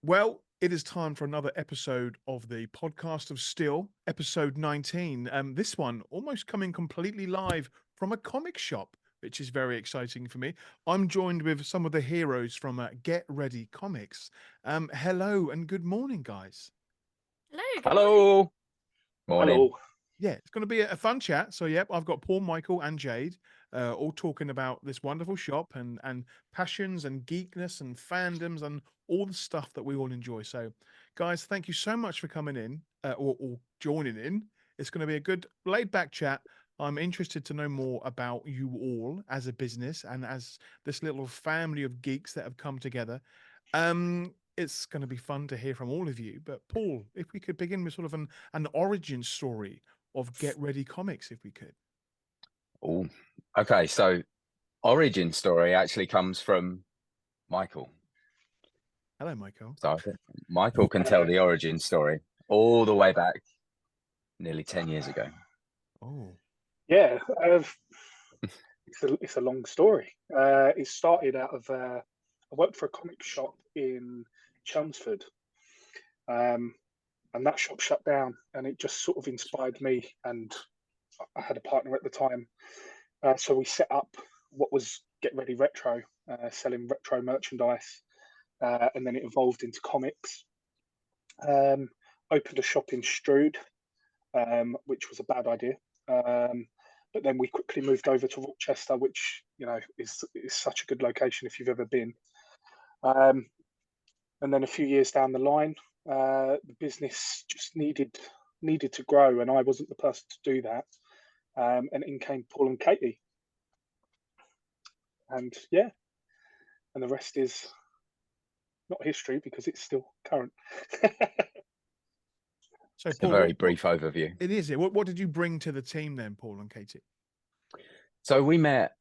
Well, it is time for another episode of the podcast of Still, episode 19. This one almost coming completely live from a comic shop, which is very exciting for me. I'm joined with some of the heroes from Get Ready Comics. Hello and good morning, guys. Hello, good morning. Hello. Morning. Hello. Yeah, it's going to be a fun chat. So, yep, I've got Paul, Michael, and Jade, all talking about this wonderful shop and passions and geekness and fandoms and all the stuff that we all enjoy. So, guys, thank you so much for coming in or joining in. It's going to be a good laid back chat. I'm interested to know more about you all as a business and as this little family of geeks that have come together. It's going to be fun to hear from all of you. But Paul, if we could begin with sort of an origin story of Get Ready Comics, if we could. Oh, okay. So, origin story actually comes from Michael. Hello, Michael. So, I think Michael can tell the origin story all the way back nearly 10 years ago. Oh, Yeah, it's a long story. It started out of I worked for a comic shop in Chelmsford, and that shop shut down, and it just sort of inspired me. And I had a partner at the time, so we set up what was Get Ready Retro, selling retro merchandise, and then it evolved into comics. Opened a shop in Strood, which was a bad idea. But then we quickly moved over to Rochester, which is such a good location if you've ever been. And then a few years down the line, the business just needed to grow, and I wasn't the person to do that. And in came Paul and Katie, and and the rest is not history because it's still current. so It's Paul, a very brief overview. it is. What did you bring to the team then, Paul and Katie? So, we met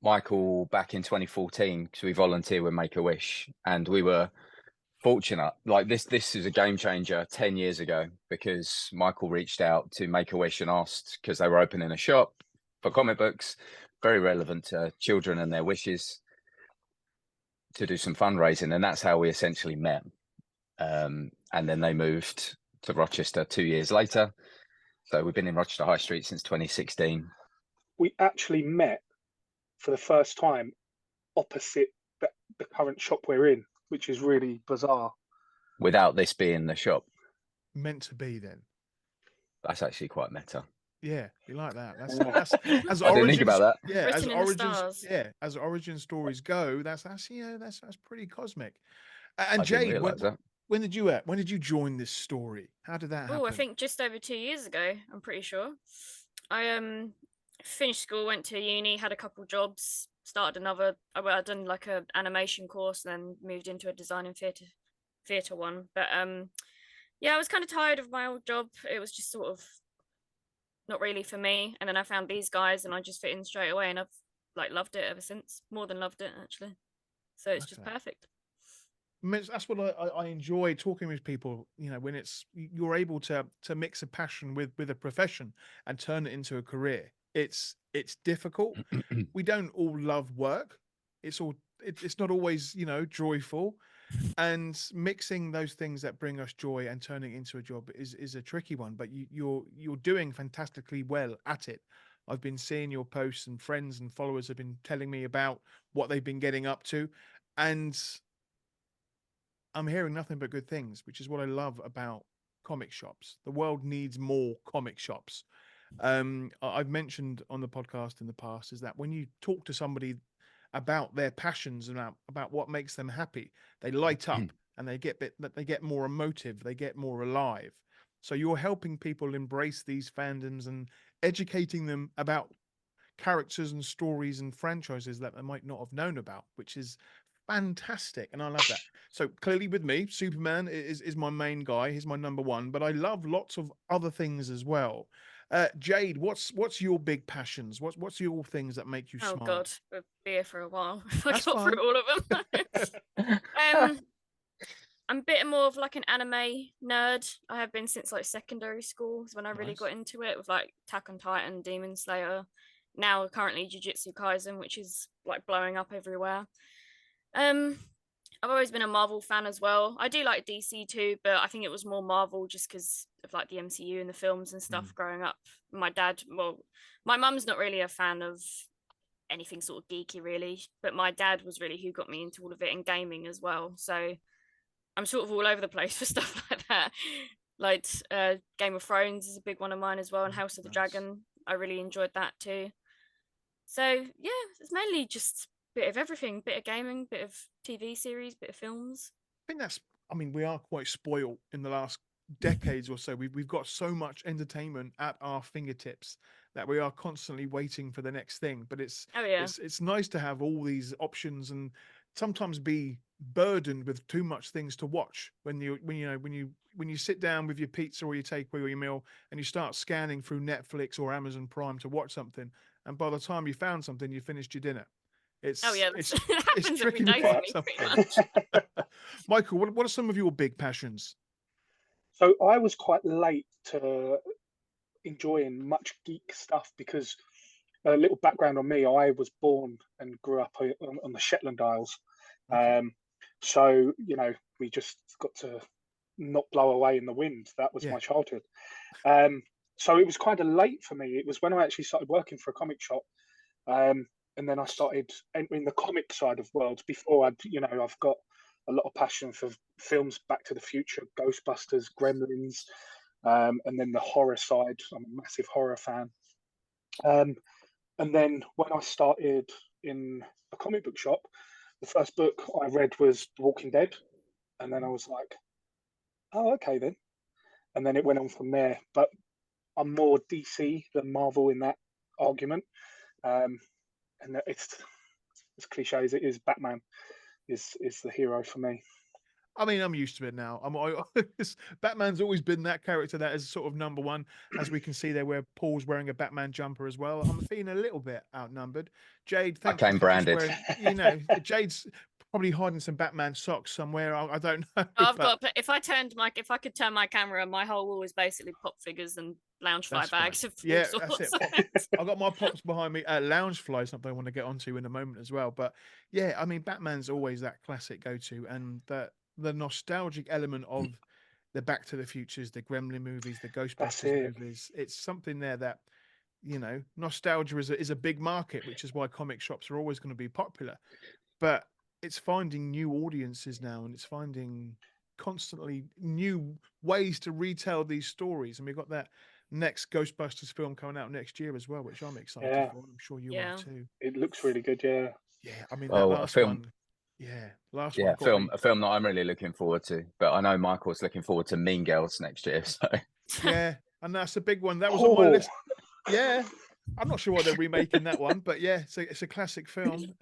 Michael back in 2014 because we volunteered with Make-A-Wish, and we were fortunate. Like this is a game changer 10 years ago because Michael reached out to Make-A-Wish and asked, because they were opening a shop for comic books, very relevant to children and their wishes, to do some fundraising, and that's how we essentially met. And then they moved to Rochester 2 years later. So we've been in Rochester High Street since 2016. We actually met for the first time opposite the current shop we're in, which is really bizarre. Without this being the shop. Meant to be then. That's actually quite meta. Yeah, you like that. That's as I didn't think origins. about that. Yeah, as Written in the origins. stars. Yeah, as origin stories go, that's pretty cosmic. And I didn't Jade, realise that. when did you join this story? How did that happen? Oh, I think just over 2 years ago, I'm pretty sure. I finished school, went to uni, had a couple jobs, started another. I'd done like a animation course, and then moved into a design and theatre one. But yeah, I was kind of tired of my old job. It was just sort of not really for me. And then I found these guys, and I just fit in straight away, and I've like loved it ever since. More than loved it, actually. So it's just Okay. perfect. That's what I enjoy talking with people. You know, when you're able to mix a passion with a profession and turn it into a career. It's difficult. We don't all love work. It's not always joyful, and mixing those things that bring us joy and turning it into a job is a tricky one. But you're doing fantastically well at it. I've been seeing your posts, and friends and followers have been telling me about what they've been getting up to, and I'm hearing nothing but good things, which is what I love about comic shops. The world needs more comic shops. I've mentioned on the podcast in the past is that when you talk to somebody about their passions and about what makes them happy, they light up and they get more emotive, they get more alive. So you're helping people embrace these fandoms and educating them about characters and stories and franchises that they might not have known about, which is fantastic, and I love that. So clearly, with me, Superman is my main guy. He's my number one, but I love lots of other things as well. Jade, what's your big passions? What's your things that make you Oh smile? God, we'll be here for a while. If I That's got fine. through all of them. um, I'm a bit more of like an anime nerd. I have been since like secondary school, is when I really Nice. got into it with like Attack on Titan, Demon Slayer. Now currently Jujutsu Kaisen, which is like blowing up everywhere. Um, I've always been a Marvel fan as well. I do like DC too, but I think it was more Marvel just because of like the MCU and the films and stuff growing up. My dad, well, my mum's not really a fan of anything sort of geeky really, but my dad was really who got me into all of it, and gaming as well. So I'm sort of all over the place for stuff like that. Like Game of Thrones is a big one of mine as well, and House of the Dragon. I really enjoyed that too. So yeah, it's mainly just a bit of everything, bit of gaming, bit of TV series, bit of films. I think that's. I mean, we are quite spoiled in the last decades or so. We've got so much entertainment at our fingertips that we are constantly waiting for the next thing. But it's Oh yeah, it's nice to have all these options and sometimes be burdened with too much things to watch when you sit down with your pizza or your takeaway or your meal and you start scanning through Netflix or Amazon Prime to watch something, and by the time you found something, you finished your dinner. oh yeah, It's that it's happens every tricky to day find for me pretty something. much. Michael, what are some of your big passions? So I was quite late to enjoying much geek stuff because a little background on me, I was born and grew up on the Shetland Isles. Okay. So, we just got to not blow away in the wind. That was Yeah. my childhood. So it was kind of late for me. It was when I actually started working for a comic shop. And then I started entering the comic side of worlds. Before I've got a lot of passion for films, Back to the Future, Ghostbusters, Gremlins, and then the horror side. I'm a massive horror fan. And then when I started in a comic book shop, the first book I read was The Walking Dead. And then I was like, oh, okay then. And then it went on from there. But I'm more DC than Marvel in that argument. And it's as cliche as it is, Batman is the hero for me. I mean, I'm used to it now. Batman's always been that character that is sort of number one. As we can see there, where Paul's wearing a Batman jumper as well. I'm feeling a little bit outnumbered. Jade, thank you came for just branded. wearing. Jade's probably hiding some Batman socks somewhere. I don't know. I've but got. If I could turn my camera, my whole wall is basically pop figures and Loungefly that's bags fine. of all Yeah, that's sorts. it. I've got my pops behind me. Loungefly is something I want to get onto in a moment as well. But yeah, I mean, Batman's always that classic go-to, and the nostalgic element of the Back to the Futures, the Gremlin movies, the Ghostbusters movies. It's something there that, nostalgia is a big market, which is why comic shops are always going to be popular. But it's finding new audiences now, and it's finding constantly new ways to retell these stories. And we've got that next Ghostbusters film coming out next year as well, which I'm excited for. I'm sure you are too. It looks really good, yeah. Yeah, I mean that last one. Yeah, last one. A film that I'm really looking forward to. But I know Michael's looking forward to Mean Girls next year. So yeah, and that's a big one. That was on my list. Yeah, I'm not sure why they're remaking that one, but yeah, it's a classic film.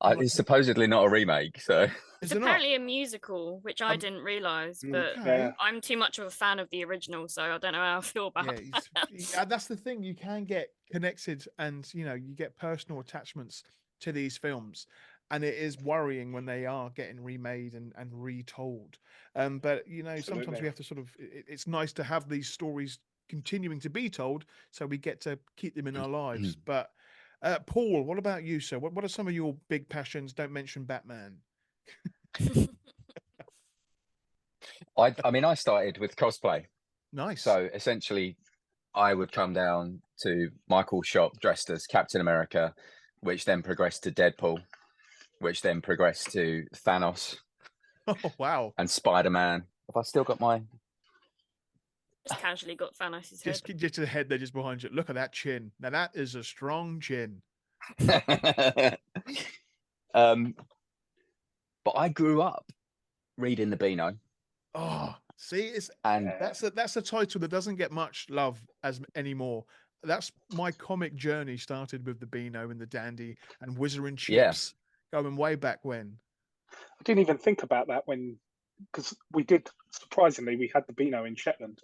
it's supposedly not a remake, so it's apparently a musical, which I didn't realise. But I'm too much of a fan of the original, so I don't know how I feel about that. That's the thing. You can get connected, and you get personal attachments to these films. And it is worrying when they are getting remade and retold. But sometimes we have to sort of. It's nice to have these stories continuing to be told, so we get to keep them in our lives. But Paul, what about you, sir? What are some of your big passions? Don't mention Batman. I started with cosplay. Nice. So essentially, I would come down to Michael's shop dressed as Captain America, which then progressed to Deadpool, which then progressed to Thanos. Oh, wow. And Spider-Man. Have I still got my... Just casually got Thanos' head. Just to the head there, just behind you. Look at that chin. Now that is a strong chin. But I grew up reading the Beano. Oh, see, that's a title that doesn't get much love anymore. That's my comic journey started with the Beano and the Dandy and Whizzer and Chips, going way back when. I didn't even think about that because we did, surprisingly, we had the Beano in Shetland,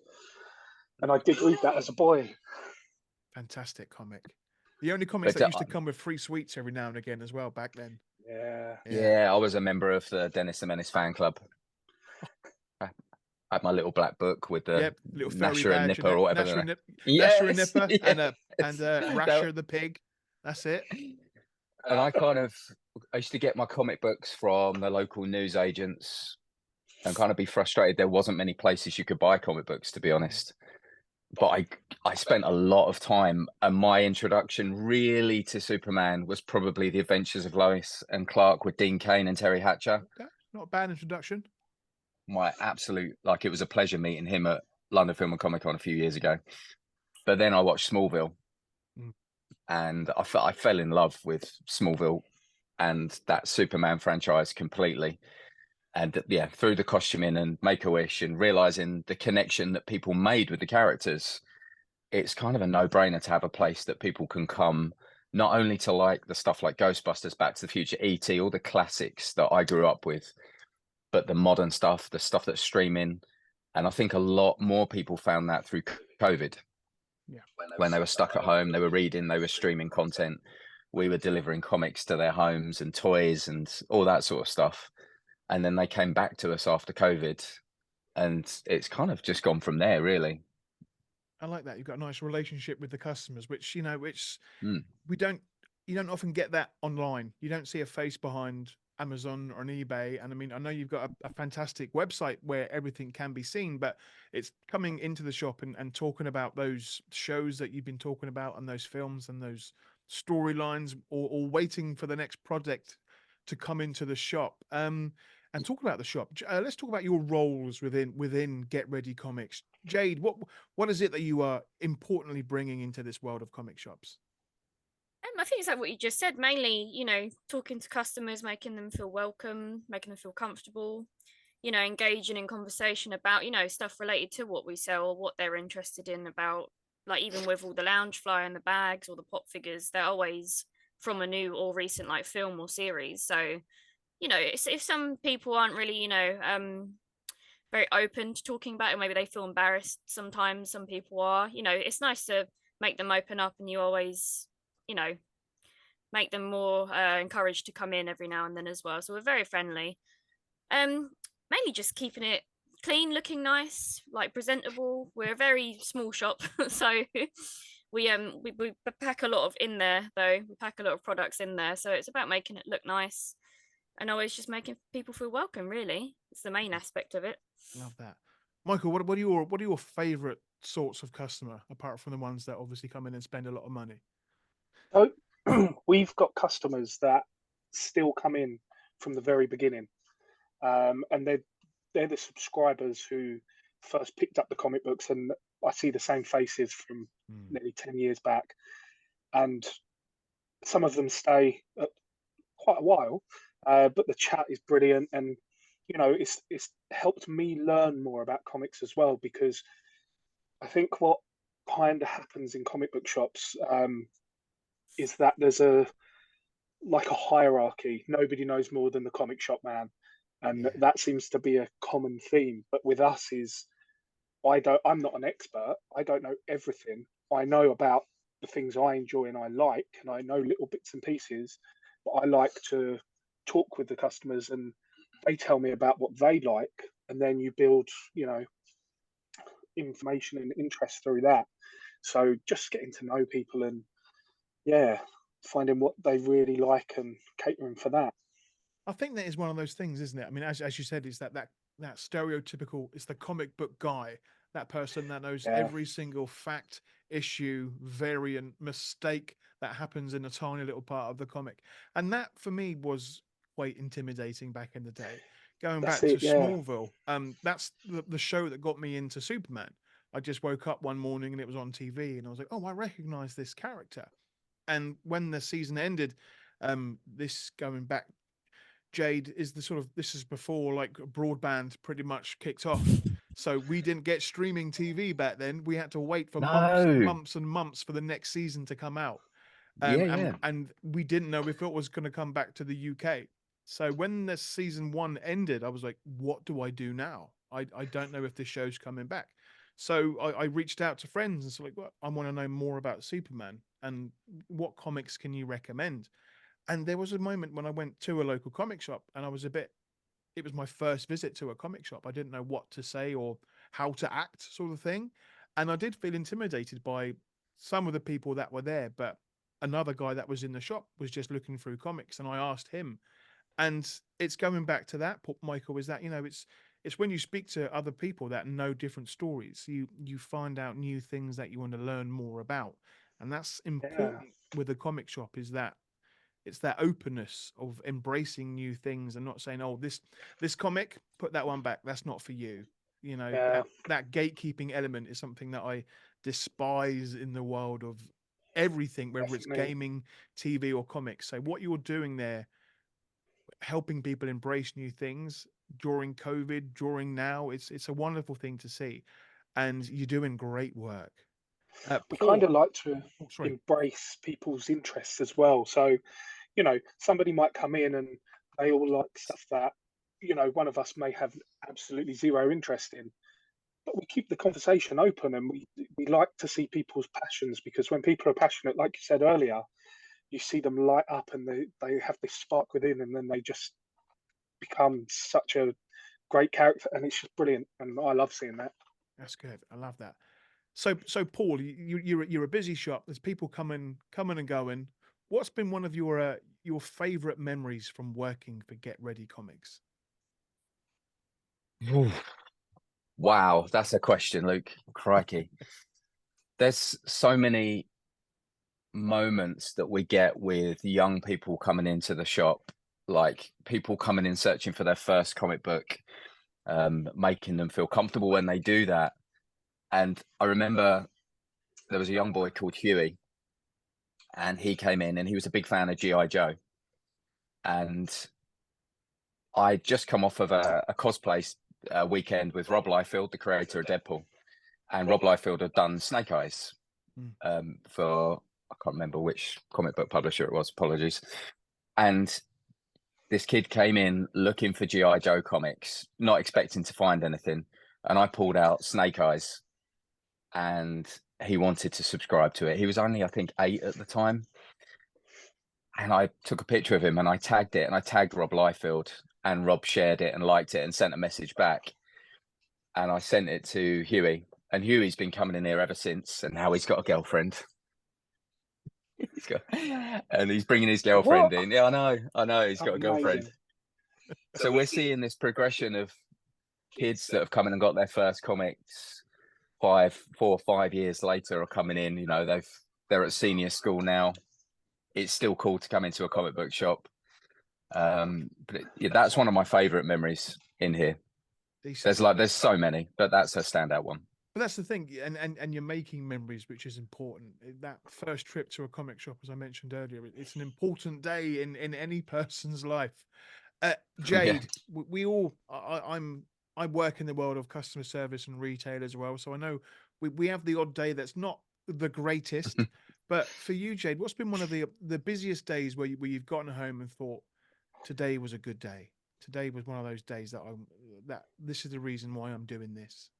and I did read that as a boy. Fantastic comic. The only comics that used to come with free sweets every now and again as well back then. Yeah, I was a member of the Dennis the Menace fan club. I had my little black book with the little Gnasher and Nipper or whatever. Gnasher and Nipper and Rasher the pig. That's it. And I kind of I used to get my comic books from the local news agents and kind of be frustrated there wasn't many places you could buy comic books, to be honest. But I spent a lot of time, and my introduction really to Superman was probably the Adventures of Lois and Clark with Dean Cain and Terry Hatcher. Okay. Not a bad introduction. My absolute, like, it was a pleasure meeting him at London Film and Comic Con a few years ago. But then I watched Smallville, and I fell in love with Smallville and that Superman franchise completely. And yeah, through the costuming and Make-A-Wish and realizing the connection that people made with the characters, it's kind of a no-brainer to have a place that people can come not only to like the stuff like Ghostbusters, Back to the Future, E.T., all the classics that I grew up with, but the modern stuff, the stuff that's streaming. And I think a lot more people found that through COVID. Yeah. When they were stuck at home, they were reading, they were streaming content. We were delivering comics to their homes and toys and all that sort of stuff. And then they came back to us after COVID, and it's kind of just gone from there, really. I like that. You've got a nice relationship with the customers, which, you know, Mm. you don't often get that online. You don't see a face behind Amazon or an eBay. And I mean, I know you've got a fantastic website where everything can be seen, but it's coming into the shop and talking about those shows that you've been talking about and those films and those storylines, or waiting for the next project to come into the shop. And talk about the shop. Let's talk about your roles within Get Ready Comics. Jade, what is it that you are importantly bringing into this world of comic shops? I think it's like what you just said. Mainly, you know, talking to customers, making them feel welcome, making them feel comfortable. You know, engaging in conversation about, you know, stuff related to what we sell or what they're interested in about. Like even with all the lounge fly and the bags or the pop figures, they're always from a new or recent like film or series. So, you know, if some people aren't really, you know, very open to talking about it, maybe they feel embarrassed sometimes. Some people are, you know, it's nice to make them open up, and you always, you know, make them more encouraged to come in every now and then as well. So we're very friendly. Mainly just keeping it clean, looking nice, like presentable. We're a very small shop, so we pack a lot of in there though. We pack a lot of products in there, so it's about making it look nice and always just making people feel welcome. Really, it's the main aspect of it. Love that. Michael, what are your favorite sorts of customer, apart from the ones that obviously come in and spend a lot of money? So we've got customers that still come in from the very beginning, and they're the subscribers who first picked up the comic books, and I see the same faces from nearly 10 years back, and some of them stay quite a while, but the chat is brilliant, and you know it's helped me learn more about comics as well, because I think what kind of happens in comic book shops is that there's a hierarchy. Nobody knows more than the comic shop man, and Yeah. that seems to be a common theme. But with us is I'm not an expert. I don't know everything. I know about the things I enjoy and I like, and I know little bits and pieces, but I like to talk with the customers, and they tell me about what they like, and then you build, you know, information and interest through that. So just getting to know people, and yeah, finding what they really like and catering for that. I think that is one of those things, isn't it? I mean, as you said, is that stereotypical. It's the comic book guy, that person that knows Yeah, every single fact, issue, variant, mistake that happens in a tiny little part of the comic, and that for me was quite intimidating back in the day. Going that's back to it. Yeah, Smallville, that's the show that got me into Superman. I just woke up one morning and it was on TV, and I was like, oh, I recognize this character. And when the season ended, this going back, Jade, is the sort of, this is before like broadband pretty much kicked off. So we didn't get streaming TV back then. We had to wait for No. months and months for the next season to come out. Yeah. And we didn't know if it was going to come back to the UK. So when the season one ended, I was like, what do I do now? I don't know if this show's coming back. So I reached out to friends and said, like, well, I want to know more about Superman, and what comics can you recommend? And there was a moment when I went to a local comic shop, and it was my first visit to a comic shop. I didn't know what to say or how to act, sort of thing. And I did feel intimidated by some of the people that were there, but another guy that was in the shop was just looking through comics, and I asked him. And it's going back to that, Michael, is that, you know, it's when you speak to other people that know different stories, you find out new things that you want to learn more about. And that's Yeah, important with a comic shop, is that it's that openness of embracing new things and not saying, oh, this comic, put that one back, that's not for you. You know, yeah, that gatekeeping element is something that I despise in the world of everything, whether it's definitely. gaming, TV, or comics. So what you're doing there, helping people embrace new things during COVID, during now, it's a wonderful thing to see, and you're doing great work. We kind Paul, of like to oh, sorry. embrace people's interests as well. So, you know, somebody might come in and they all like stuff that, you know, one of us may have absolutely zero interest in, but we keep the conversation open, and we like to see people's passions, because when people are passionate, like you said earlier, you see them light up and they have this spark within, and then they just become such a great character, and it's just brilliant, and I love seeing that. That's good. I love that. So Paul, you're a busy shop. There's people coming and going. What's been one of your favorite memories from working for Get Ready Comics? Oof. Wow, that's a question, Luke. Crikey. There's so many moments that we get with young people coming into the shop, like people coming in searching for their first comic book, making them feel comfortable when they do that. And I remember there was a young boy called Huey, and he came in and he was a big fan of G.I. Joe. And I'd just come off of a cosplay weekend with Rob Liefeld, the creator of Deadpool. And Rob Liefeld had done Snake Eyes for, I can't remember which comic book publisher it was, apologies. And this kid came in looking for G.I. Joe comics, not expecting to find anything. And I pulled out Snake Eyes, and he wanted to subscribe to it. He was only, I think, 8 at the time. And I took a picture of him and I tagged it, and I tagged Rob Liefeld, and Rob shared it and liked it and sent a message back. And I sent it to Huey, and Huey's been coming in here ever since, and now he's got a girlfriend. And he's bringing his girlfriend What? in. Yeah, I know, he's got a girlfriend. Amazing. So we're seeing this progression of kids that have come in and got their first comics 4 or 5 years later are coming in. You know, they're at senior school now. It's still cool to come into a comic book shop. But yeah, that's one of my favorite memories in here. Decent. There's so many, but that's a standout one. But that's the thing, and you're making memories, which is important. That first trip to a comic shop, as I mentioned earlier, it's an important day in any person's life. Jade, we all, I work in the world of customer service and retail as well, so I know we have the odd day that's not the greatest. But for you, Jade, what's been one of the busiest days where you've gotten home and thought, today was a good day. Today was one of those days that this is the reason why I'm doing this.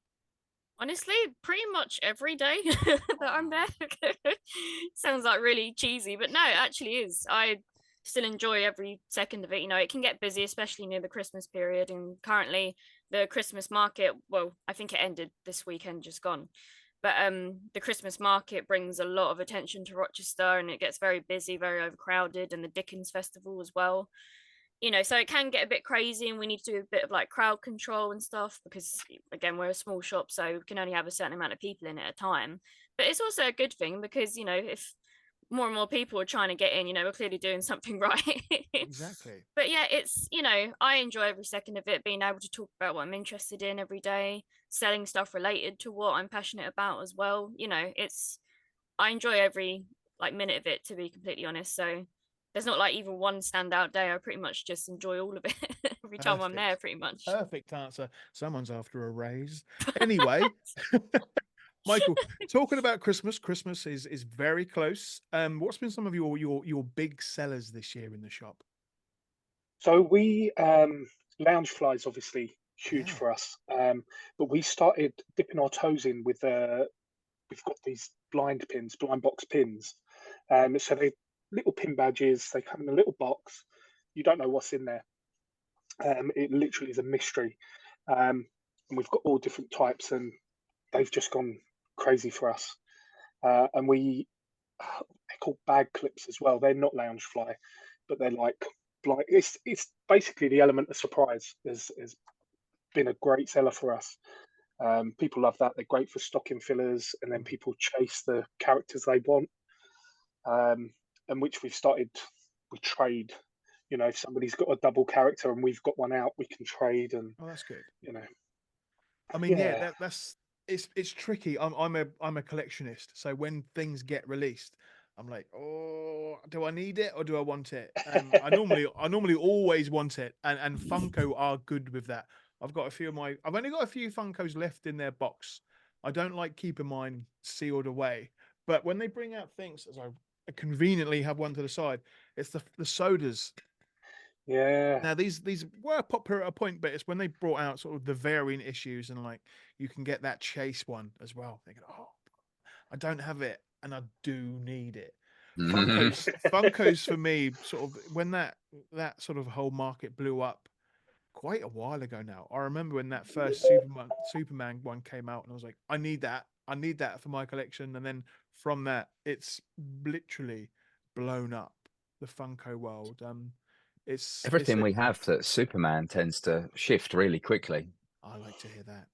Honestly, pretty much every day that I'm there. Sounds like really cheesy, but no, it actually is. I still enjoy every second of it. You know, it can get busy, especially near the Christmas period. And currently, the Christmas market, well, I think it ended this weekend, just gone. But the Christmas market brings a lot of attention to Rochester, and it gets very busy, very overcrowded, and the Dickens Festival as well. You know, so it can get a bit crazy, and we need to do a bit of like crowd control and stuff, because again, we're a small shop, so we can only have a certain amount of people in at a time. But it's also a good thing, because, you know, if more and more people are trying to get in, you know, we're clearly doing something right. Exactly. But yeah, it's, you know, I enjoy every second of it, being able to talk about what I'm interested in every day, selling stuff related to what I'm passionate about as well. You know, it's, I enjoy every like minute of it, to be completely honest. So there's not like even one standout day. I pretty much just enjoy all of it every time I'm there, Perfect. pretty much. Perfect answer. Someone's after a raise. Anyway, Michael, talking about Christmas, Christmas is very close. What's been some of your big sellers this year in the shop? So we lounge flies, obviously huge Yeah. for us, but we started dipping our toes in with we've got these blind pins, blind box pins. So they little pin badges. They come in a little box. You don't know what's in there. It literally is a mystery, and we've got all different types, and they've just gone crazy for us. And we they're called bag clips as well. They're not Loungefly, but they're like it's basically the element of surprise has been a great seller for us. People love that. They're great for stocking fillers, and then people chase the characters they want. And which we trade. You know, if somebody's got a double character and we've got one out, we can trade. And that's good. You know, I mean, yeah, that's it's tricky. I'm a collectionist, so when things get released, I'm like, oh, do I need it or do I want it? I normally always want it, and Funko are good with that. I've only got a few Funkos left in their box. I don't like keeping mine sealed away, but when they bring out things, as I conveniently have one to the side, it's the sodas. Yeah. Now these were popular at a point, but it's when they brought out sort of the variant issues and like you can get that chase one as well. Thinking, oh, I don't have it and I do need it. Funkos for me, sort of when that sort of whole market blew up quite a while ago now. I remember when that first Superman one came out, and I was like, I need that for my collection. And then from that, it's literally blown up the Funko world. Everything we have that Superman tends to shift really quickly. I like to hear that.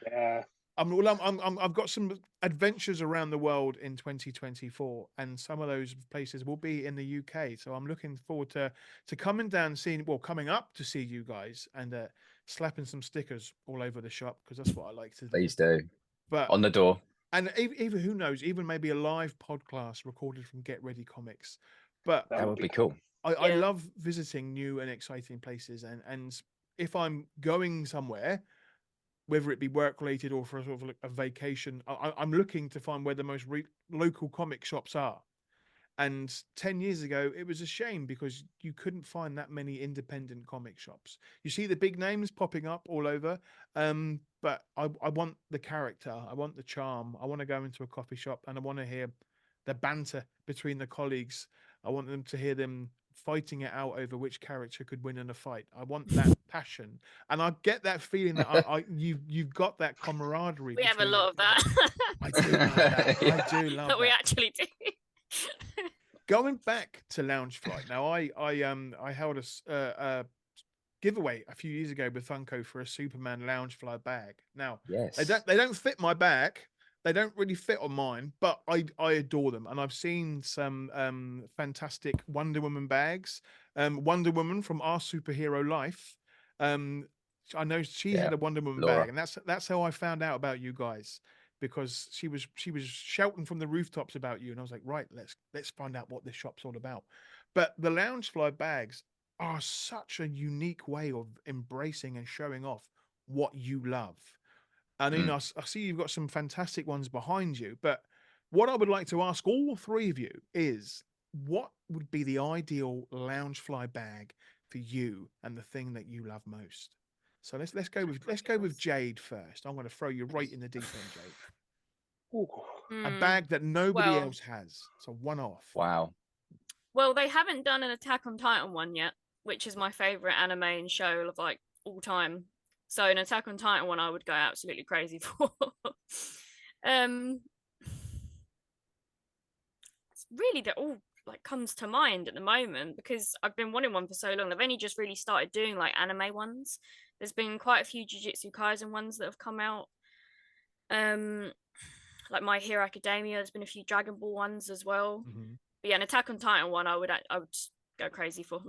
Yeah. I've got some adventures around the world in 2024, and some of those places will be in the UK. So I'm looking forward to coming up to see you guys and slapping some stickers all over the shop, because that's what I like to do. Please do. But on the door. And even who knows, even maybe a live podcast recorded from Get Ready Comics. But that would be cool. I love visiting new and exciting places, and if I'm going somewhere, whether it be work related or for a sort of like a vacation, I'm looking to find where the most local comic shops are. And 10 years ago, it was a shame because you couldn't find that many independent comic shops. You see the big names popping up all over, but I want the character, I want the charm. I want to go into a coffee shop and I want to hear the banter between the colleagues. I want them to hear them fighting it out over which character could win in a fight. I want that passion, and I get that feeling that you've got that camaraderie. We have a lot of that. I do love that. I do love that. We actually do. Going back to Loungefly, now I held a giveaway a few years ago with Funko for a Superman Loungefly bag. Now, yes, they don't fit my bag. They don't really fit on mine, but I adore them. And I've seen some fantastic Wonder Woman bags. Wonder Woman from Our Superhero Life. I know she had a Wonder Woman bag, and that's how I found out about you guys, because she was shouting from the rooftops about you, and I was like, right, let's find out what this shop's all about. But the Loungefly bags are such a unique way of embracing and showing off what you love. And I see you've got some fantastic ones behind you, but what I would like to ask all three of you is, what would be the ideal Loungefly bag for you and the thing that you love most? So let's go with Jade first. I'm going to throw you right in the deep end, Jade. Ooh. A bag that nobody else has. It's a one-off. Wow. Well, they haven't done an Attack on Titan one yet, which is my favorite anime and show of like all time. So an Attack on Titan one I would go absolutely crazy for. It's really that all like comes to mind at the moment, because I've been wanting one for so long. They've only just really started doing like anime ones. There's been quite a few Jujutsu Kaisen ones that have come out. Like My Hero Academia, there's been a few Dragon Ball ones as well. Mm-hmm. But yeah, an Attack on Titan one I would go crazy for.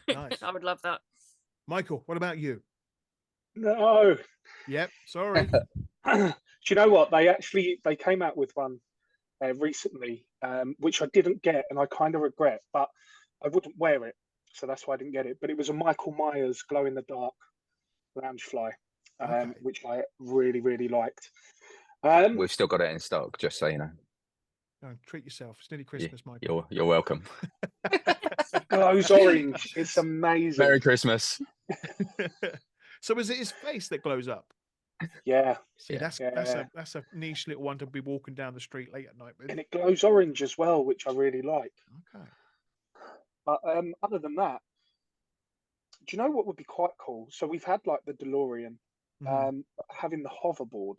Nice. I would love that. Michael, what about you? No. Yep, sorry. Do you know what? They came out with one recently, which I didn't get, and I kind of regret, but I wouldn't wear it, so that's why I didn't get it. But it was a Michael Myers glow in the dark Loungefly, which I really, really liked. We've still got it in stock, just so you know. No, treat yourself. It's nearly Christmas, Michael. You're welcome. Glows orange. It's amazing. Merry Christmas. So is it his face that glows up? Yeah. See, that's a niche little one to be walking down the street late at night with. And it glows orange as well, which I really like. Okay. But other than that, do you know what would be quite cool? So we've had like the DeLorean, having the hoverboard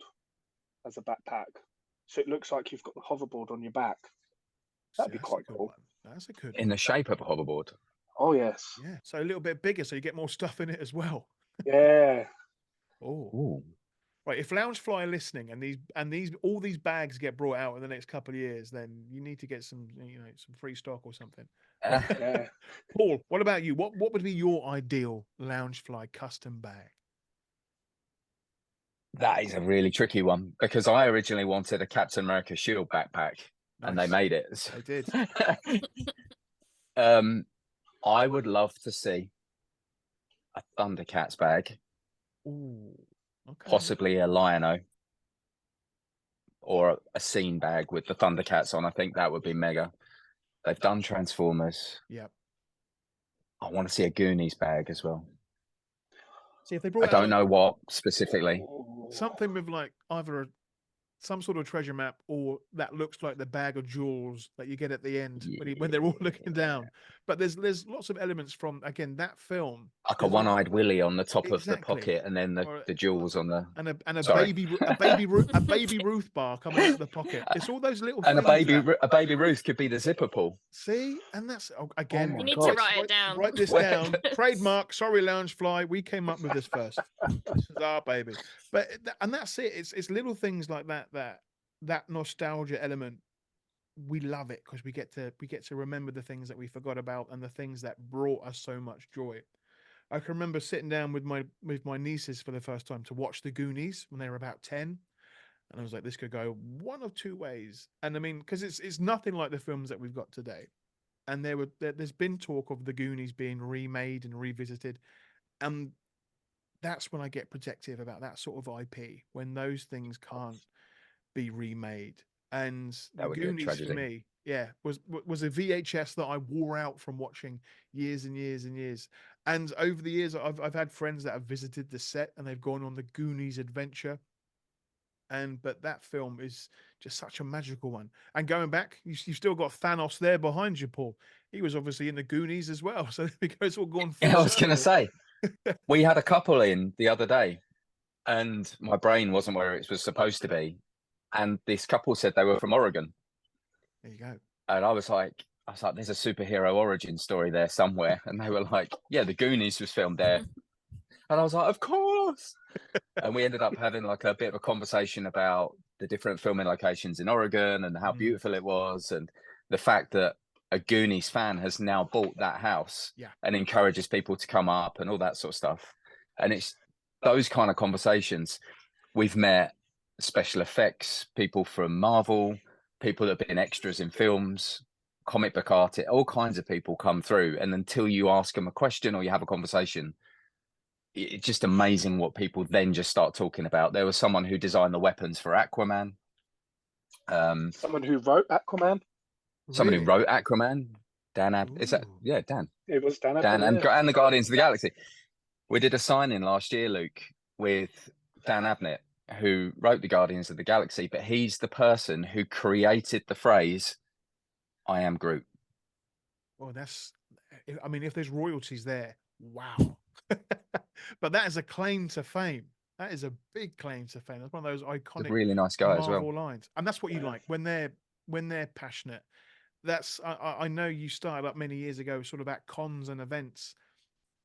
as a backpack so it looks like you've got the hoverboard on your back. That'd be That's quite a good cool. one. That's a good In one. the shape of a hoverboard. Oh yes. Yeah. So a little bit bigger, so you get more stuff in it as well. Yeah. Oh. Ooh. Right. If Loungefly are listening and these all these bags get brought out in the next couple of years, then you need to get some, some free stock or something. Yeah. Paul, what about you? What would be your ideal Loungefly custom bag? That is a really tricky one because I originally wanted a Captain America Shield backpack and they Nice. made it. They did. I would love to see a Thundercats bag, Ooh. Okay. possibly a Lion-O or a scene bag with the Thundercats on. I think that would be mega. They've done Transformers. Yep. I want to see a Goonies bag as well. See if they I brought out don't know what specifically. something with like either some sort of treasure map or that looks like the bag of jewels that you get at the end when they're all looking down. But there's lots of elements from, again, that film. Like a There's one-eyed Willy on the top of the Exactly. pocket, and then Or- the jewels on the and a Sorry. baby Ruth bar coming out of the pocket. It's all those little and things. a baby Ruth could be the zipper pull. See, and that's again. my You need God. to write it down. Write this down. Trademark. Sorry, Loungefly. We came up with this first. This is our baby. But and that's it. It's little things like that nostalgia element. We love it because we get to remember the things that we forgot about and the things that brought us so much joy. I can remember sitting down with my nieces for the first time to watch the Goonies when they were about 10, and I was like, this could go one of two ways. And I mean, because it's nothing like the films that we've got today. And there's been talk of the Goonies being remade and revisited, and that's when I get protective about that sort of IP when those things can't be remade. And That the would be a Goonies for tragedy. me, yeah, was a VHS that I wore out from watching years and years and years. And over the years, I've had friends that have visited the set and they've gone on the Goonies adventure. But that film is just such a magical one. And going back, you've still got Thanos there behind you, Paul. He was obviously in the Goonies as well, so it's all gone full Yeah, I was going to circle. say, we had a couple in the other day, and my brain wasn't where it was supposed to be. And this couple said they were from Oregon, There you go. and I was like, there's a superhero origin story there somewhere, and they were like, yeah, the Goonies was filmed there, and I was like, of course. And we ended up having like a bit of a conversation about the different filming locations in Oregon and how beautiful it was, and the fact that a Goonies fan has now bought that house and encourages people to come up and all that sort of stuff. And it's those kind of conversations. We've met special effects people from Marvel, people that have been extras in films, comic book artists, all kinds of people come through. And until you ask them a question or you have a conversation, it's just amazing what people then just start talking about. There was someone who designed the weapons for Aquaman. Someone who wrote Aquaman. Someone Really? who wrote Aquaman. Dan. Is that? Ooh. Yeah, Dan. It was Dan. Dan Abnett, yeah. and the Guardians of the Galaxy. We did a signing last year, Luke, with Dan Abnett, who wrote the Guardians of the Galaxy, but he's the person who created the phrase, "I am Groot." Well, I mean, if there's royalties there, wow. But that is a claim to fame. That is a big claim to fame. That's one of those He's iconic a really nice guy as Marvel well. lines, and that's what you like when they're passionate. I know you started up many years ago, sort of at cons and events.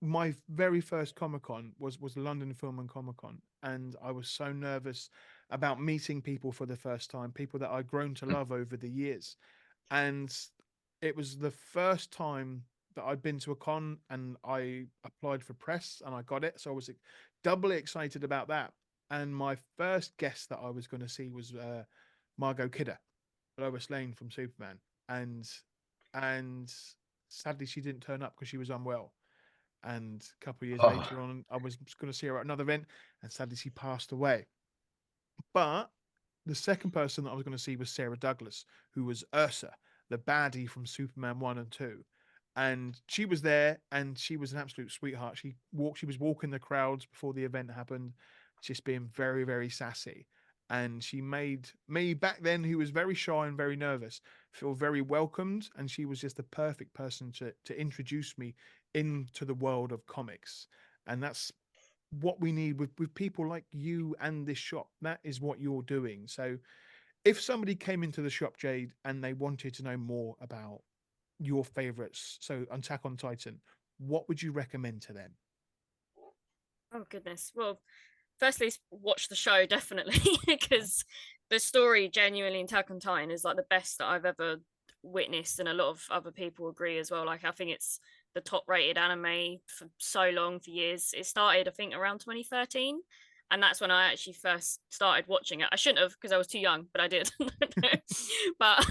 My very first Comic Con was London Film and Comic Con, and I was so nervous about meeting people for the first time, people that I'd grown to love over the years, and it was the first time that I'd been to a con, and I applied for press and I got it, so I was doubly excited about that. And my first guest that I was going to see was Margot Kidder, Lois Lane from Superman, and sadly she didn't turn up because she was unwell. And a couple of years later on, I was going to see her at another event, and sadly she passed away. But the second person that I was going to see was Sarah Douglas, who was Ursa, the baddie from Superman 1 and 2. And she was there, and she was an absolute sweetheart. She was walking the crowds before the event happened, just being very, very sassy. And she made me, back then, who was very shy and very nervous, feel very welcomed. And she was just the perfect person to introduce me into the world of comics. And that's what we need with people like you and this shop. That is what you're doing. So If somebody came into the shop, Jade, and they wanted to know more about your favorites, so Attack on Titan, what would you recommend to them? Oh goodness. Well, firstly, watch the show definitely because the story genuinely in Attack on Titan is like the best that I've ever witnessed, and a lot of other people agree as well. Like I think it's the top rated anime for so long, for years. It started I think around 2013, and that's when I actually first started watching it. I shouldn't have because I was too young, but I did. But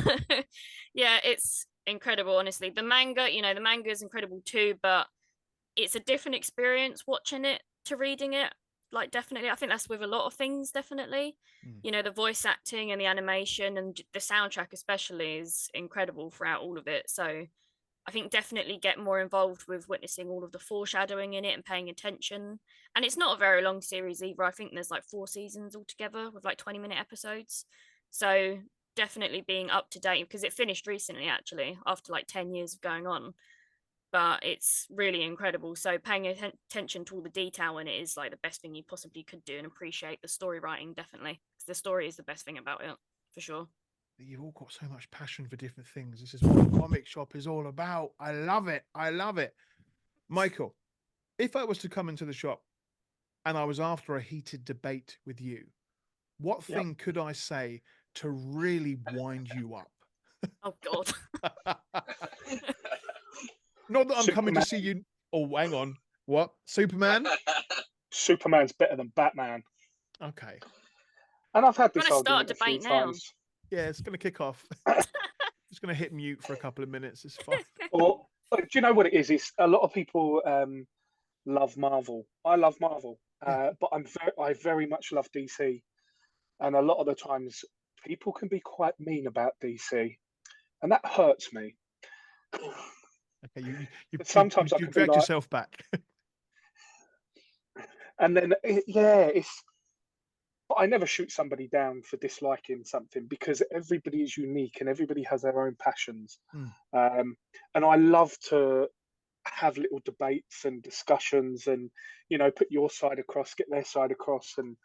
yeah, it's incredible. Honestly, the manga, the manga is incredible too, but it's a different experience watching it to reading it. Like definitely, I think that's with a lot of things. Definitely, the voice acting and the animation and the soundtrack especially is incredible throughout all of it. So I think definitely get more involved with witnessing all of the foreshadowing in it and paying attention. And it's not a very long series either. I think there's like 4 seasons altogether with like 20-minute episodes. So definitely being up to date because it finished recently actually after like 10 years of going on, but it's really incredible. So paying attention to all the detail in it is like the best thing you possibly could do, and appreciate the story writing definitely because the story is the best thing about it for sure. You've all got so much passion for different things. This is what the comic shop is all about. I love it. I love it. Michael, if I was to come into the shop and I was after a heated debate with you, what thing could I say to really wind you up? Oh God. Not that I'm coming to Superman. see you. Oh, hang on. What? Superman? Superman's better than Batman. Okay. And I've had I'm this gonna start argument a a few debate now. times. Yeah, it's going to kick off. Just going to hit mute for a couple of minutes. It's fine. Or do you know what it is? It's a lot of people love Marvel. I love Marvel, but I very much love DC. And a lot of the times, people can be quite mean about DC, and that hurts me. Okay, you Sometimes I can be dragged like, yourself back. and then it's. But I never shoot somebody down for disliking something because everybody is unique and everybody has their own passions. And I love to have little debates and discussions and, put your side across, get their side across. And,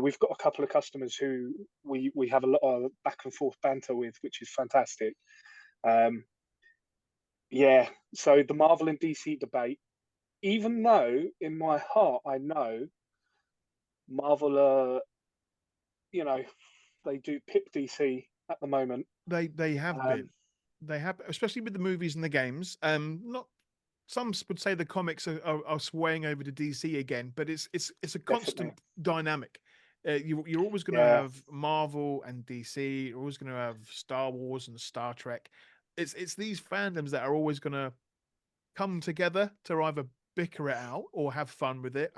we've got a couple of customers who we have a lot of back and forth banter with, which is fantastic. Yeah. So the Marvel and DC debate, even though in my heart, I know Marvel are, they do pip DC at the moment. They have been. They have, especially with the movies and the games. Not some would say the comics are swaying over to DC again, but it's a constant dynamic. You're always going to have Marvel and DC. You're always going to have Star Wars and Star Trek. It's these fandoms that are always going to come together to either bicker it out or have fun with it,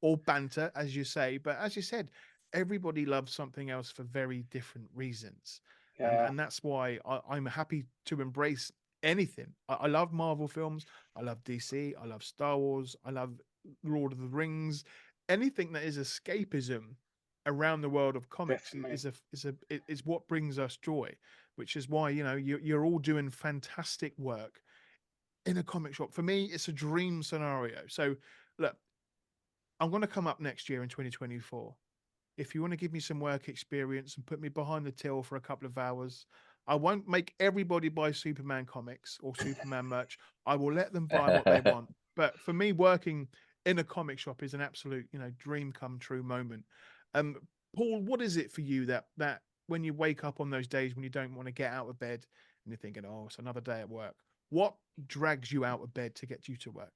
or banter, as you say. But as you said, everybody loves something else for very different reasons. And that's why I'm happy to embrace anything. I love Marvel films. I love DC. I love Star Wars. I love Lord of the Rings. Anything that is escapism around the world of comics is what brings us joy. Which is why you're all doing fantastic work in a comic shop. For me, it's a dream scenario. So, look, I'm going to come up next year in 2024. If you want to give me some work experience and put me behind the till for a couple of hours, I won't make everybody buy Superman comics or Superman merch. I will let them buy what they want. But for me, working in a comic shop is an absolute, dream come true moment. Paul, what is it for you that when you wake up on those days when you don't want to get out of bed and you're thinking, oh, it's another day at work? What drags you out of bed to get you to work?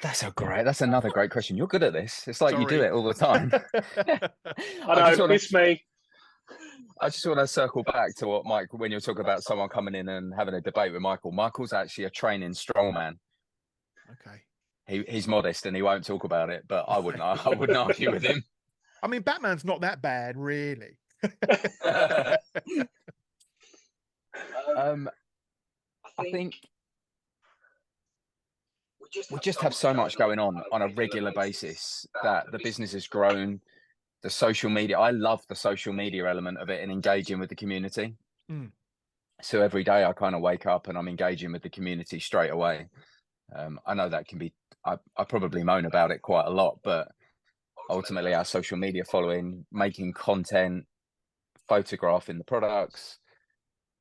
That's another great question. You're good at this. It's like you do it all the time. I know, it's me. I just want to circle back to what Mike, when you're talking about someone coming in and having a debate with Michael. Michael's actually a training strongman. Okay. He's modest and he won't talk about it, but I wouldn't argue with him. I mean, Batman's not that bad, really. I think we just have so much going on a regular basis that the business has grown. The social media, I love the social media element of it and engaging with the community. So every day I kind of wake up and I'm engaging with the community straight away. I know that can be, I probably moan about it quite a lot, but ultimately our social media following, making content, photographing the products,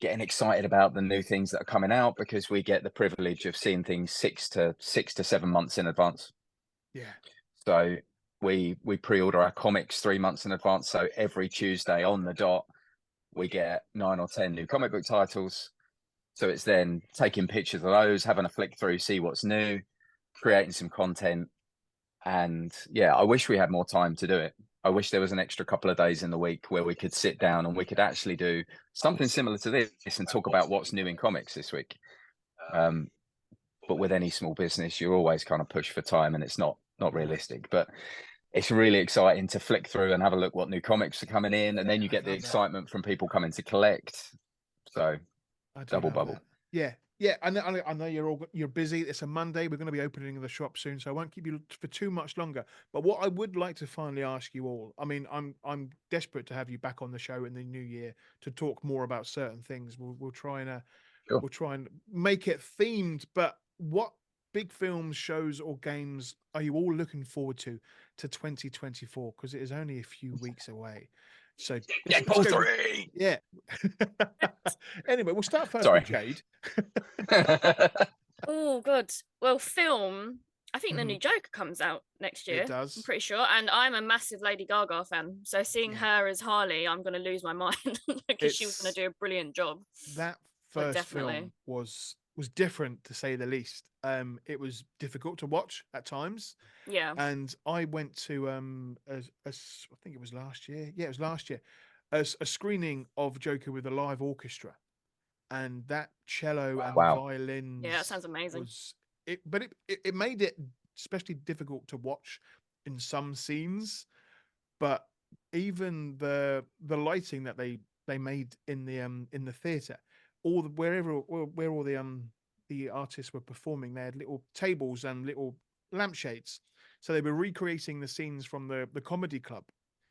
getting excited about the new things that are coming out, because we get the privilege of seeing things 6 to 7 months in advance. Yeah. So we pre-order our comics 3 months in advance. So every Tuesday on the dot, we get 9 or 10 new comic book titles. So it's then taking pictures of those, having a flick through, see what's new, creating some content. And yeah, I wish we had more time to do it. I wish there was an extra couple of days in the week where we could sit down and we could actually do something similar to this and talk about what's new in comics this week. But with any small business, you're always kind of pushed for time, and it's not realistic. But it's really exciting to flick through and have a look what new comics are coming in, and then you get the excitement from people coming to collect. So double bubble. Yeah. Yeah, I know you're busy. It's a Monday. We're going to be opening the shop soon, so I won't keep you for too much longer. But what I would like to finally ask you all, I mean, I'm desperate to have you back on the show in the new year to talk more about certain things. We'll try and Sure. we'll try and make it themed. But what big films, shows, or games are you all looking forward to 2024? Because it is only a few weeks away. So Deadpool 3. Yeah. Anyway, we'll start first Sorry. with Jade. Oh, God. Well, film. I think the new Joker comes out next year. It does. I'm pretty sure. And I'm a massive Lady Gaga fan. So seeing her as Harley, I'm going to lose my mind because she was going to do a brilliant job. That first film was different, to say the least. It was difficult to watch at times. Yeah. And I went to I think it was last year. Yeah, it was last year. A screening of Joker with a live orchestra, and that cello and violins. Yeah, that sounds amazing. But it made it especially difficult to watch in some scenes. But even the lighting that they made in the theater, where all the artists were performing, they had little tables and little lampshades, so they were recreating the scenes from the comedy club,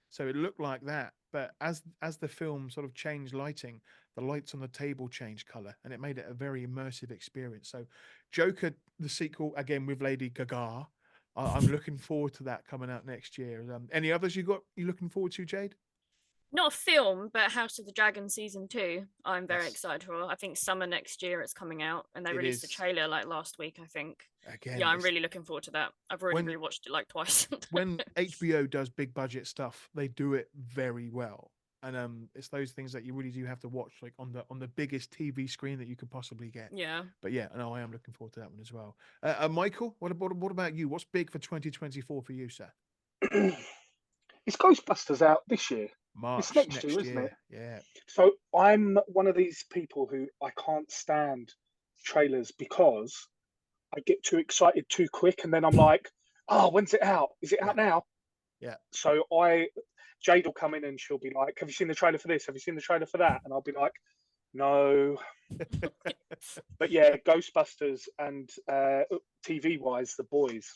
so it looked like that. But as the film sort of changed lighting, the lights on the table changed color, and it made it a very immersive experience. So Joker, the sequel, again with Lady Gaga, I'm looking forward to that coming out next year. Any others you looking forward to, Jade? Not a film, but House of the Dragon season 2. I'm very excited for. I think summer next year it's coming out, and they released the trailer like last week, I think. Again, yeah, I'm really looking forward to that. I've already rewatched it like twice. When HBO does big budget stuff, they do it very well, and it's those things that you really do have to watch, like on the biggest TV screen that you could possibly get. Yeah. But yeah, no, I am looking forward to that one as well. Michael, what about you? What's big for 2024 for you, sir? Is Ghostbusters out this year? March it's next year, isn't it? Yeah. So I'm one of these people who I can't stand trailers because I get too excited too quick, and then I'm like, "Oh, when's it out? Is it out now?" Yeah. So Jade will come in and she'll be like, "Have you seen the trailer for this? Have you seen the trailer for that?" And I'll be like, "No." But yeah, Ghostbusters and TV wise, The Boys.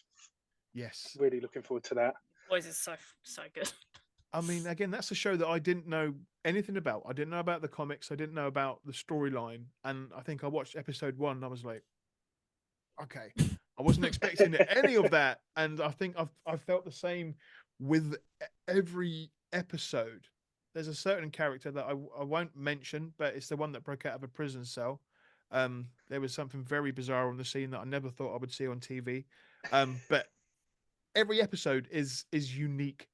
Yes. Really looking forward to that. Boys is so good. I mean, again, that's a show that I didn't know anything about. I didn't know about the comics. I didn't know about the storyline. And I think I watched episode 1 and I was like, okay, I wasn't expecting any of that. And I think I've felt the same with every episode. There's a certain character that I won't mention, but it's the one that broke out of a prison cell. There was something very bizarre on the scene that I never thought I would see on TV. But every episode is unique,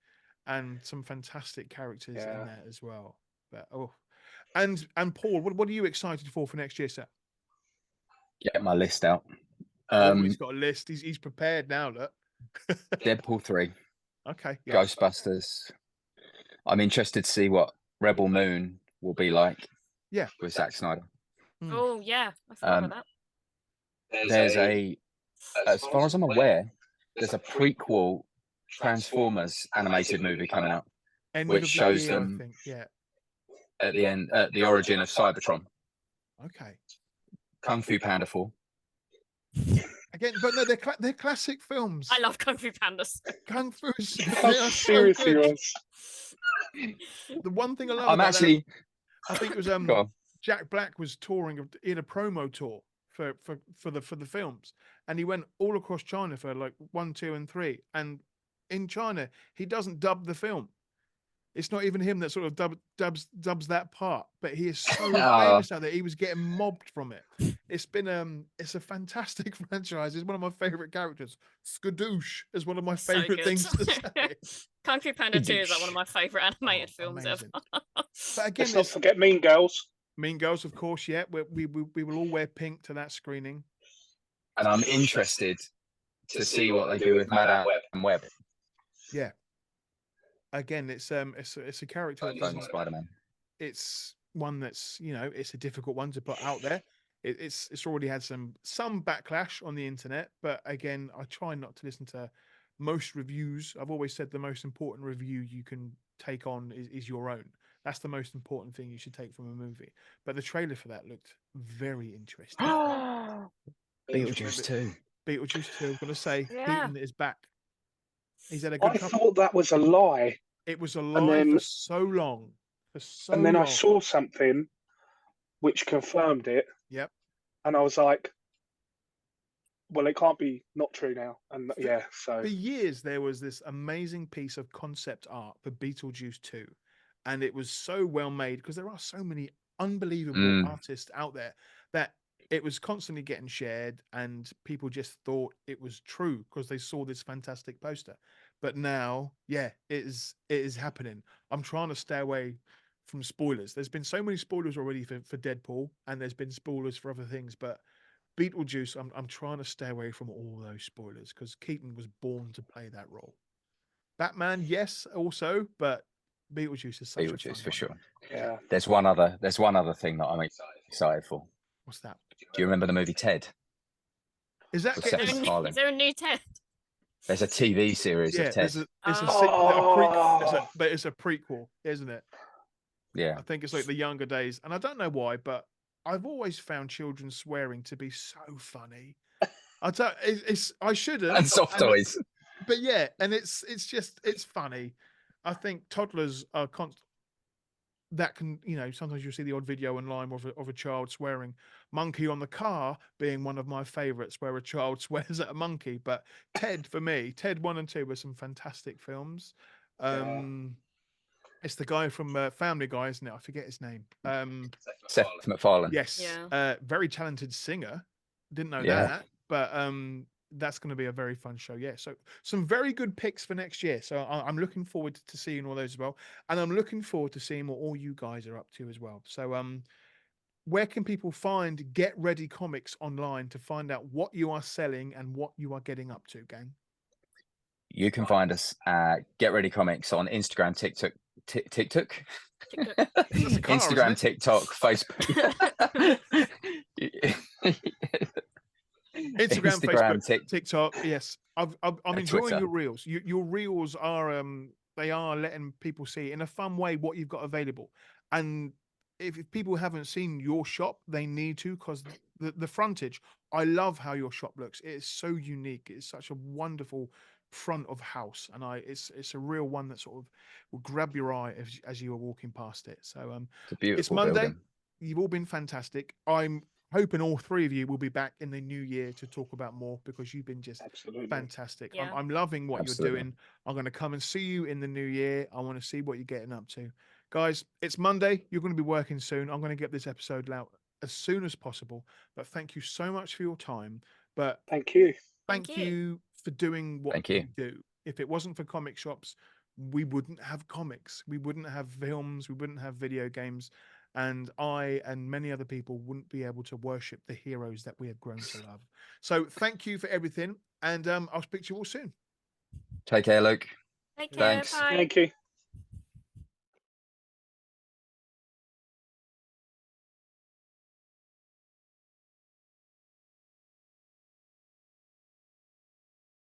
and some fantastic characters in there as well. But and Paul, what are you excited for next year, sir? Get my list out. He's got a list. He's prepared now. Look. Deadpool 3. Okay. Yeah. Ghostbusters. I'm interested to see what Rebel Moon will be like. Yeah. With Zack Snyder. Oh yeah, I forgot about that. There's as far as I'm aware, there's a prequel Transformers animated movie coming out, which shows them at the end, at the origin of Cybertron. Okay. Kung Fu Panda 4. Again, but no, they're classic films. I love Kung Fu Pandas. Kung Fu. Seriously, Ross. The one thing I love I think it was Jack Black was touring in a promo tour for the films, and he went all across China for like 1, 2, and 3, and in China, he doesn't dub the film. It's not even him that sort of dubs that part, but he is so famous out there. He was getting mobbed from it. It's been it's a fantastic franchise. It's one of my favorite characters. Skadoosh is one of my So favorite good. things to say. Kung Fu Panda 2 is like one of my favorite animated films amazing. ever. But again, Let's not forget Mean Girls. Mean Girls, of course. Yeah, we will all wear pink to that screening. And I'm interested to see what they do with Mad and Web. Yeah. Again, it's a character. Spider-Man. It's one that's, you know, it's a difficult one to put out there. It's already had some backlash on the internet, but again, I try not to listen to most reviews. I've always said the most important review you can take on is your own. That's the most important thing you should take from a movie. But the trailer for that looked very interesting. Beetlejuice 2. Beetlejuice 2, I was going to say, Yeah. Keaton is back. He's had a good I thought that was a lie. It was a lie for so long. And then I saw something which confirmed it. Yep. And I was like, well, it can't be not true now. And yeah, so for years there was this amazing piece of concept art for Beetlejuice 2. And it was so well made because there are so many unbelievable artists out there that it was constantly getting shared and people just thought it was true because they saw this fantastic poster. But now, yeah, it is happening. I'm trying to stay away from spoilers. There's been so many spoilers already for Deadpool, and there's been spoilers for other things, but Beetlejuice, I'm trying to stay away from all those spoilers because Keaton was born to play that role. Batman, yes, also, but Beetlejuice is such a fun for one. sure. Yeah. There's one other thing that I'm excited for. What's that? Do you remember the movie Ted? Is that With Seth MacFarlane? Is there a new Ted? There's a TV series of Ted. But it's a prequel, isn't it? Yeah. I think it's like the younger days, and I don't know why, but I've always found children swearing to be so funny. I shouldn't. And soft toys. But yeah, and it's funny. I think toddlers are that can, you know, sometimes you'll see the odd video online of a child swearing. Monkey on the Car being one of my favorites where a child swears at a monkey. But Ted, for me, Ted 1 and 2 were some fantastic films. It's the guy from Family Guy, isn't it? I forget his name. Seth MacFarlane. Yes. Yeah. Very talented singer. Didn't know Yeah. that. But that's going to be a very fun show. Yeah. So some very good picks for next year. So I'm looking forward to seeing all those as well. And I'm looking forward to seeing what all you guys are up to as well. So where can people find Get Ready Comics online to find out what you are selling and what you are getting up to, gang? You can find us at Get Ready Comics on Instagram, TikTok. Instagram, TikTok, Facebook. Instagram, Facebook, TikTok. Yes, I'm enjoying Twitter. your reels. Your reels are they are letting people see in a fun way what you've got available. And if people haven't seen your shop, they need to, because the frontage. I love how your shop looks. It is so unique. It's such a wonderful front of house, and it's a real one that sort of will grab your eye as you are walking past it. So It's a beautiful it's Monday. building. You've all been fantastic. I'm hoping all three of you will be back in the new year to talk about more, because you've been just fantastic. Yeah. I'm loving what Absolutely. you're doing. I'm going to come and see you in the new year. I want to see what you're getting up to. Guys, it's Monday. You're going to be working soon. I'm going to get this episode out as soon as possible. But thank you so much for your time. But thank you. Thank you for doing what Thank you. you do. If it wasn't for comic shops, we wouldn't have comics. We wouldn't have films. We wouldn't have video games. And I and many other people wouldn't be able to worship the heroes that we have grown to love. So thank you for everything. And I'll speak to you all soon. Take care, Luke. Take care. Thanks. Bye. Thank you.